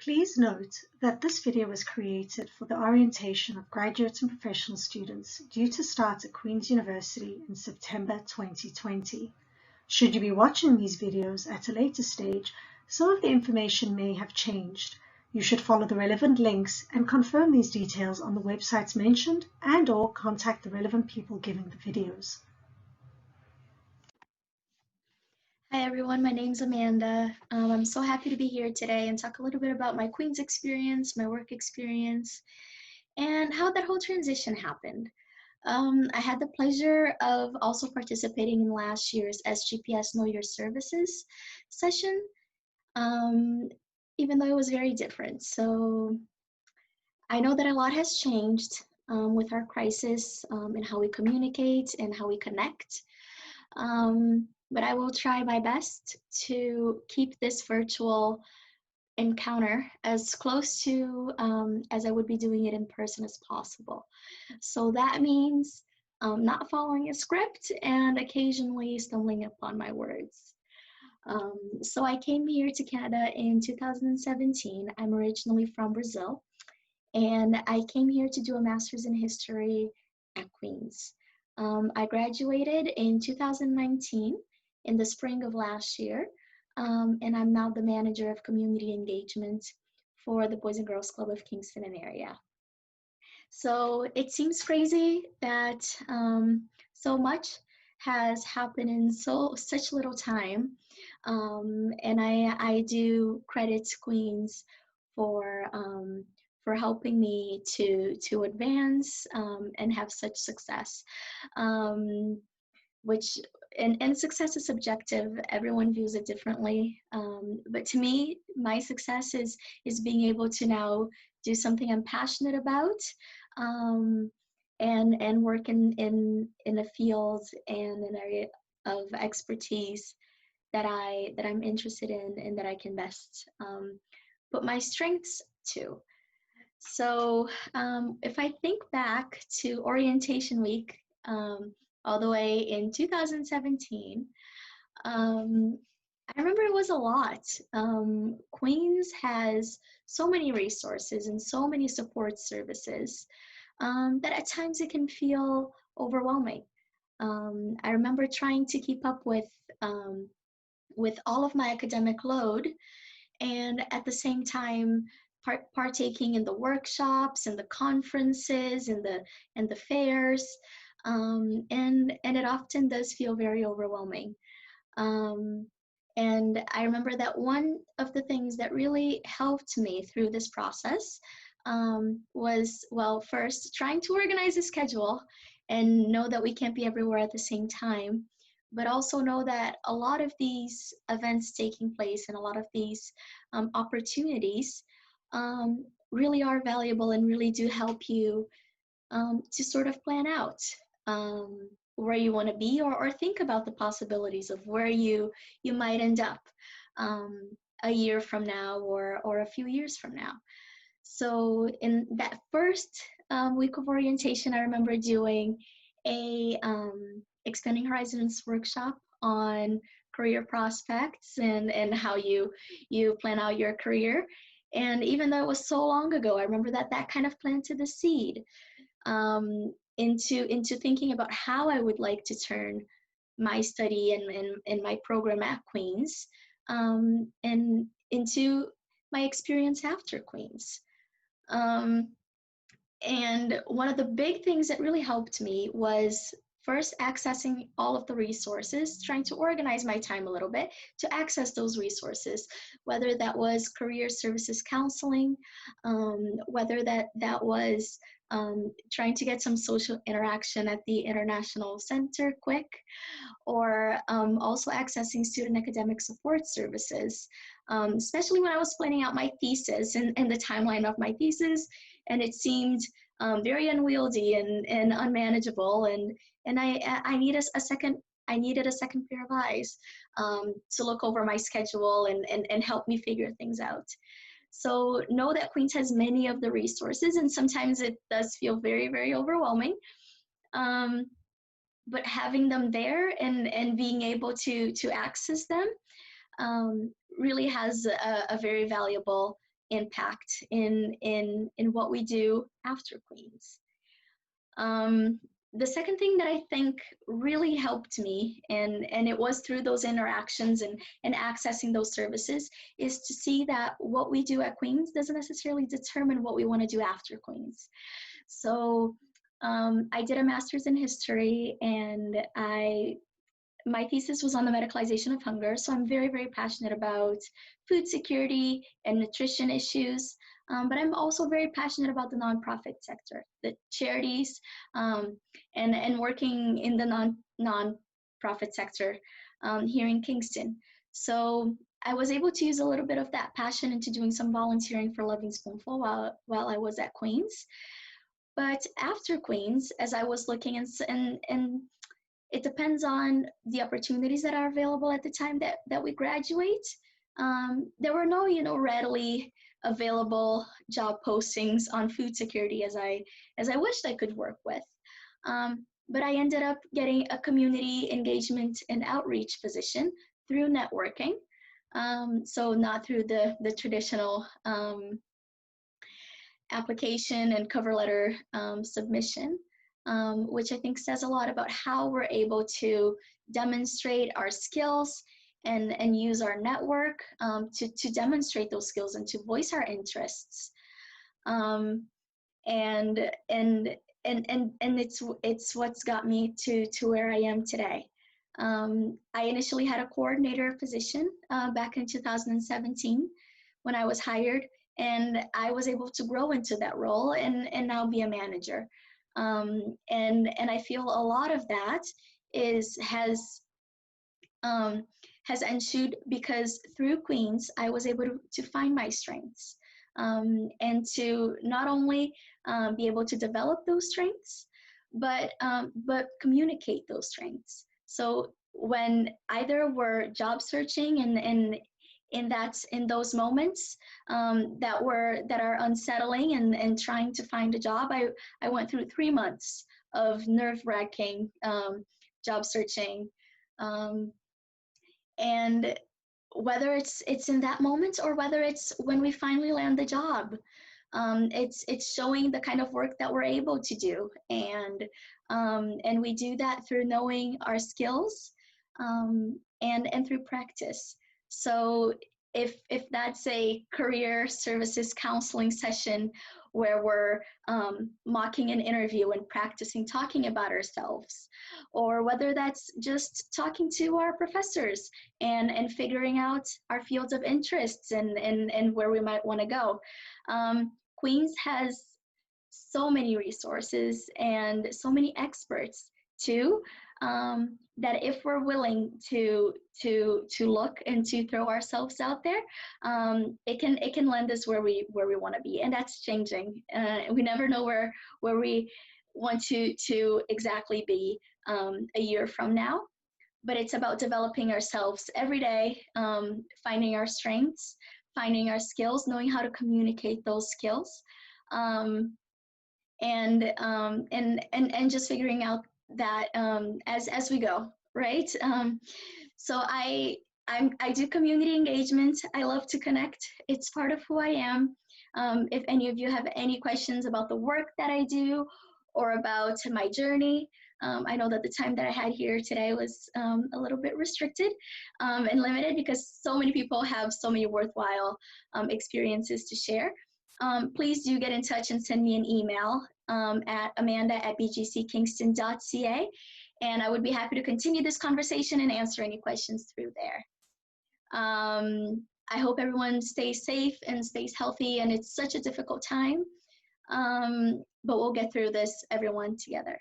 Please note that this video was created for the orientation of graduate and professional students due to start at Queen's University in September 2020. Should you be watching these videos at a later stage, some of the information may have changed. You should follow the relevant links and confirm these details on the websites mentioned and/or contact the relevant people giving the videos. Hi everyone, my name's Amanda. I'm so happy to be here today and talk a little bit about my Queen's experience, my work experience, and how that whole transition happened. I had the pleasure of also participating in last year's SGPS Know Your Services session, even though it was very different. So I know that a lot has changed with our crisis and how we communicate and how we connect. But I will try my best to keep this virtual encounter as close to as I would be doing it in person as possible. So that means not following a script and occasionally stumbling upon my words. So I came here to Canada in 2017. I'm originally from Brazil, and I came here to do a master's in history at Queen's. I graduated in 2019 in the spring of last year, and I'm now the manager of community engagement for the Boys and Girls Club of Kingston and area. So it seems crazy that so much has happened in such little time, and I do credit Queen's for helping me to advance and have such success, which and success is subjective. Everyone views it differently, but to me, my success is being able to now do something I'm passionate about, and work in a field and an area of expertise that I'm interested in and that I can best put my strengths to. So if I think back to orientation week, all the way in 2017, I remember it was a lot. Queen's has so many resources and so many support services that at times it can feel overwhelming. I remember trying to keep up with all of my academic load, and at the same time partaking in the workshops and the conferences and the fairs, and it often does feel very overwhelming. And I remember that one of the things that really helped me through this process was, well, first trying to organize a schedule and know that we can't be everywhere at the same time, but also know that a lot of these events taking place and a lot of these opportunities really are valuable and really do help you to sort of plan out where you want to be, or think about the possibilities of where you might end up a year from now or a few years from now. So in that first week of orientation, I remember doing a Expanding Horizons workshop on career prospects and how you plan out your career. And even though it was so long ago, I remember that kind of planted the seed into thinking about how I would like to turn my study and my program at Queen's and into my experience after Queen's. And one of the big things that really helped me was first accessing all of the resources, trying to organize my time a little bit to access those resources, whether that was career services counseling, whether that was trying to get some social interaction at the International Center quick, or also accessing student academic support services, especially when I was planning out my thesis and the timeline of my thesis, and it seemed very unwieldy and unmanageable, and I needed a second pair of eyes to look over my schedule and help me figure things out. So know that Queen's has many of the resources, and sometimes it does feel very, very overwhelming. But having them there and being able to access them really has a very valuable impact in what we do after Queens. The second thing that I think really helped me, and it was through those interactions and accessing those services, is to see that what we do at Queens doesn't necessarily determine what we want to do after Queens. So I did a master's in history, and my thesis was on the medicalization of hunger. So I'm very, very passionate about food security and nutrition issues. But I'm also very passionate about the nonprofit sector, the charities, and working in the nonprofit sector here in Kingston. So I was able to use a little bit of that passion into doing some volunteering for Loving Spoonful while I was at Queens. But after Queens, as I was looking and it depends on the opportunities that are available at the time that we graduate. There were no, readily available job postings on food security as I wished I could work with. But I ended up getting a community engagement and outreach position through networking. So not through the traditional application and cover letter submission. Which I think says a lot about how we're able to demonstrate our skills and use our network to demonstrate those skills and to voice our interests. And it's what's got me to where I am today. I initially had a coordinator position back in 2017 when I was hired, and I was able to grow into that role and now be a manager. And I feel a lot of that has ensued because through Queens I was able to find my strengths and to not only be able to develop those strengths, but communicate those strengths. So when either we're job searching and in those moments that are unsettling and trying to find a job, I went through 3 months of nerve-wracking job searching, and whether it's in that moment or whether it's when we finally land the job, it's showing the kind of work that we're able to do, and we do that through knowing our skills and through practice. So if that's a career services counseling session where we're mocking an interview and practicing talking about ourselves, or whether that's just talking to our professors and figuring out our fields of interests and where we might want to go. Queens has so many resources and so many experts too, that if we're willing to look and to throw ourselves out there, it can land us where we want to be, and that's changing. We never know where we want to exactly be a year from now, but it's about developing ourselves every day, finding our strengths, finding our skills, knowing how to communicate those skills, and just figuring out that as we go, right? So I do community engagement. I love to connect. It's part of who I am. If any of you have any questions about the work that I do or about my journey, I know that the time that I had here today was a little bit restricted and limited because so many people have so many worthwhile experiences to share. Please do get in touch and send me an email at amanda@bgckingston.ca, and I would be happy to continue this conversation and answer any questions through there. I hope everyone stays safe and stays healthy, and it's such a difficult time, but we'll get through this, everyone, together.